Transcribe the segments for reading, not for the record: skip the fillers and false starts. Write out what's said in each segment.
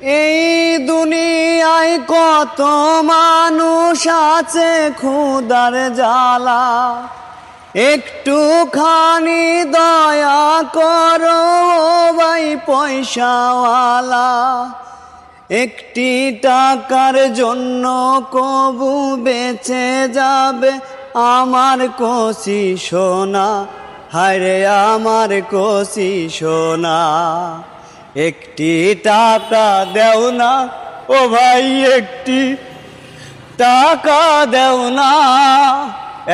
এই দুনিয়ায় কত মানুষ আছে ক্ষুধার জ্বালা, একটুখানি দয়া করো ভাই পয়সাওয়ালা। একটি টাকার জন্য কবু বেঁচে যাবে আমার কচি সোনা, হায়রে আমার কচি সোনা। একটি টাকা দেও না ও ভাই, একটি টাকা দেও না।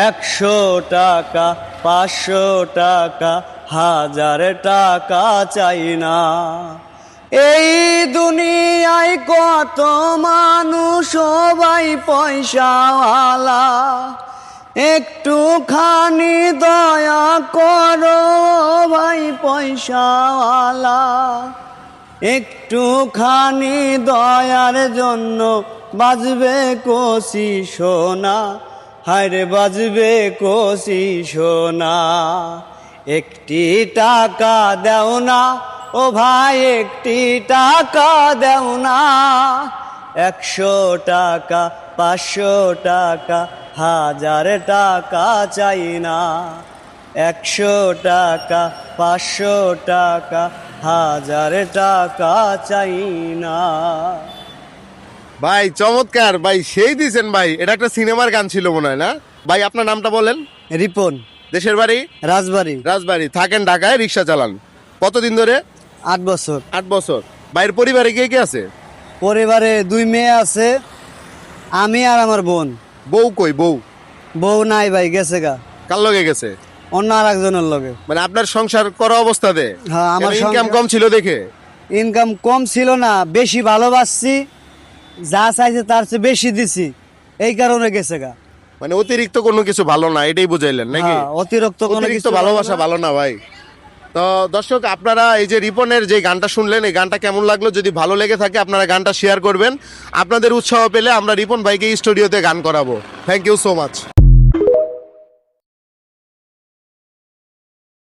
100 টাকা 500 টাকা 1000 টাকা চাই না। এই দুনিয়ায় কত মানুষ ভাই পয়সাওয়ালা, একটুখানি দয়া করো ভাই পয়সাওয়ালা। একটুখানি দয়ার জন্য বাজবে কচি সোনা, হায়রে বাজবে কচি সোনা। একটি টাকা দেও না ও ভাই, একটি টাকা দেও না। 100 টাকা 500 টাকা 1000 টাকা চাই না। 100 টাকা 500 টাকা 1000 টাকা চাই না। ভাই চমৎকার ভাই, সেই দিছেন ভাই। এটা একটা সিনেমার গান ছিল মনে হয় না ভাই? আপনার নামটা বলেন। রিপন। দেশের বাড়ি? রাজবাড়ি। রাজবাড়ি। থাকেন ঢাকায়, রিক্সা চালান। কতদিন ধরে? 8 বছর। 8 বছর। ভাইয়ের পরিবারে কে কে আছে? পরিবারে 2 মেয়ে আছে, আমি আর আমার বোন। বউ কই? বউ বউ নাই ভাই, গেছে গা। কার লগে গেছে? অন্য আর একজনের লগে। মানে আপনার সংসার করা অবস্থাতে? হ্যাঁ, আমার ইনকাম কম ছিল দেখে? ইনকাম কম ছিল না, বেশি ভালোবাসছি, যা চাইছে তার চেয়ে বেশি দিছি, এই কারণে গেছে গা। মানে অতিরিক্ত কোনো কিছু ভালো না, এটাই বুঝাইলেন নাকি? হ্যাঁ, অতিরিক্ত কোনো অতিরিক্ত কিছু ভালোবাসা ভালো না ভাই। তো দর্শক, আপনারা এই যে রিপনের যে গানটা শুনলেন, এই গানটা কেমন লাগলো? যদি ভালো লেগে থাকে আপনারা গানটা শেয়ার করবেন। আপনাদের উৎসাহ পেলে আমরা রিপন ভাইকে স্টুডিওতে গান করাবো। Thank you so much.